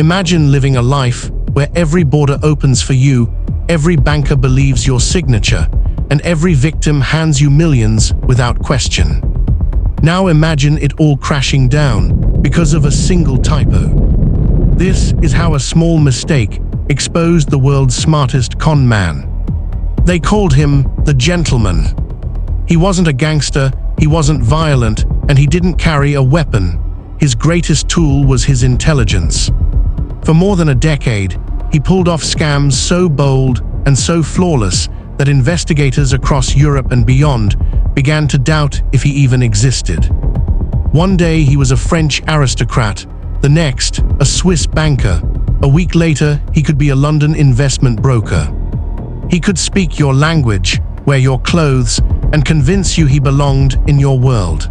Imagine living a life where every border opens for you, every banker believes your signature, and every victim hands you millions without question. Now imagine it all crashing down because of a single typo. This is how a small mistake exposed the world's smartest con man. They called him the gentleman. He wasn't a gangster, he wasn't violent, and he didn't carry a weapon. His greatest tool was his intelligence. For more than a decade, he pulled off scams so bold and so flawless that investigators across Europe and beyond began to doubt if he even existed. One day he was a French aristocrat, the next a Swiss banker. A week later he could be a London investment broker. He could speak your language, wear your clothes, and convince you he belonged in your world.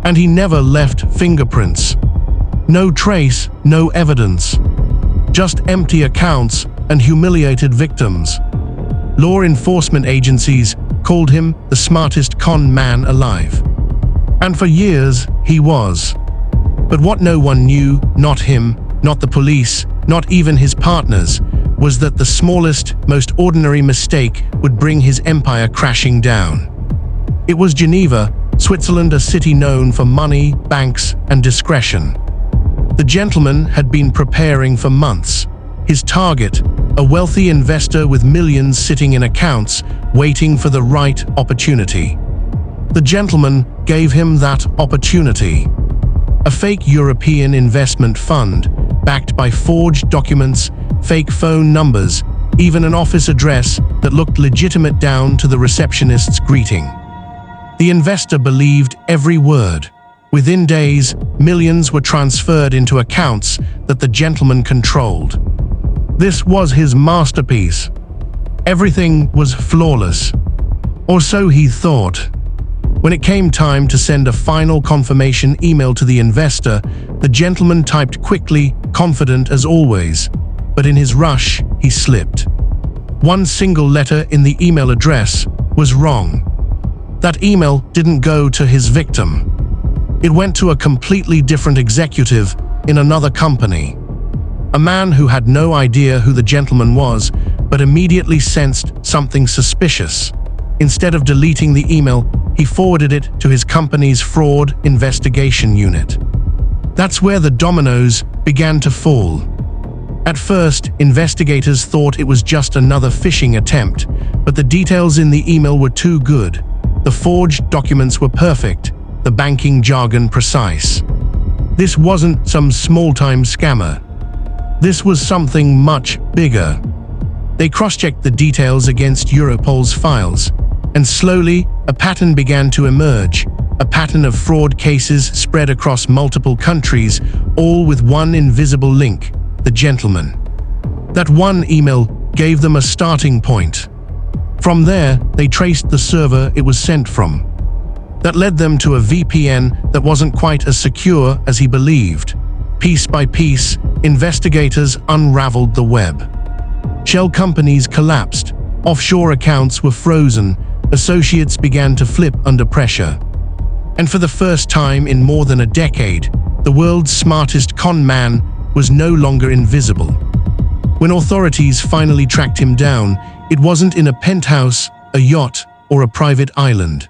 And he never left fingerprints. No trace, no evidence. Just empty accounts and humiliated victims. Law enforcement agencies called him the smartest con man alive. And for years, he was. But what no one knew, not him, not the police, not even his partners, was that the smallest, most ordinary mistake would bring his empire crashing down. It was Geneva, Switzerland, a city known for money, banks, and discretion. The gentleman had been preparing for months. His target, a wealthy investor with millions sitting in accounts, waiting for the right opportunity. The gentleman gave him that opportunity. A fake European investment fund, backed by forged documents, fake phone numbers, even an office address that looked legitimate down to the receptionist's greeting. The investor believed every word. Within days, millions were transferred into accounts that the gentleman controlled. This was his masterpiece. Everything was flawless. Or so he thought. When it came time to send a final confirmation email to the investor, the gentleman typed quickly, confident as always. But in his rush, he slipped. One single letter in the email address was wrong. That email didn't go to his victim. It went to a completely different executive in another company. A man who had no idea who the gentleman was, but immediately sensed something suspicious. Instead of deleting the email, he forwarded it to his company's fraud investigation unit. That's where the dominoes began to fall. At first, investigators thought it was just another phishing attempt, but the details in the email were too good. The forged documents were perfect, the banking jargon precise. This wasn't some small-time scammer. This was something much bigger. They cross-checked the details against Europol's files, and slowly, a pattern began to emerge, a pattern of fraud cases spread across multiple countries, all with one invisible link, the gentleman. That one email gave them a starting point. From there, they traced the server it was sent from. That led them to a VPN that wasn't quite as secure as he believed. Piece by piece, investigators unraveled the web. Shell companies collapsed, offshore accounts were frozen, associates began to flip under pressure. And for the first time in more than a decade, the world's smartest con man was no longer invisible. When authorities finally tracked him down, it wasn't in a penthouse, a yacht, or a private island.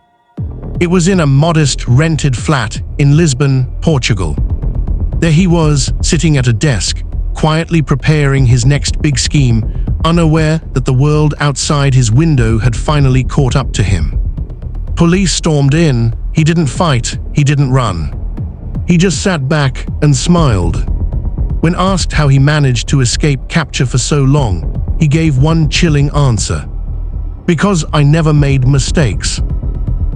It was in a modest rented flat in Lisbon, Portugal. There he was, sitting at a desk, quietly preparing his next big scheme, unaware that the world outside his window had finally caught up to him. Police stormed in. He didn't fight, he didn't run. He just sat back and smiled. When asked how he managed to escape capture for so long, he gave one chilling answer. Because I never made mistakes.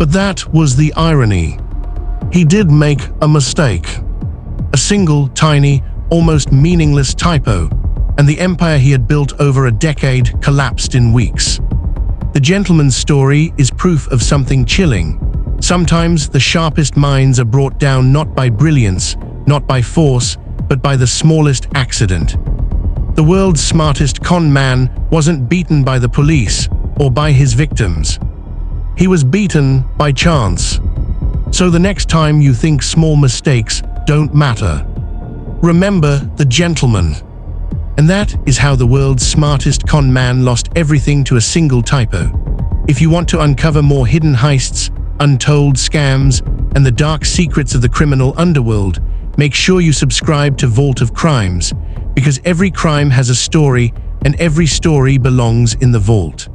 But that was the irony. He did make a mistake. A single, tiny, almost meaningless typo, and the empire he had built over a decade collapsed in weeks. The gentleman's story is proof of something chilling. Sometimes the sharpest minds are brought down not by brilliance, not by force, but by the smallest accident. The world's smartest con man wasn't beaten by the police or by his victims. He was beaten by chance. So the next time you think small mistakes don't matter, Remember the gentleman. And that is how the world's smartest con man lost everything to a single typo. If you want to uncover more hidden heists, untold scams, and the dark secrets of the criminal underworld, make sure you subscribe to Vault of Crimes, because every crime has a story, and every story belongs in the vault.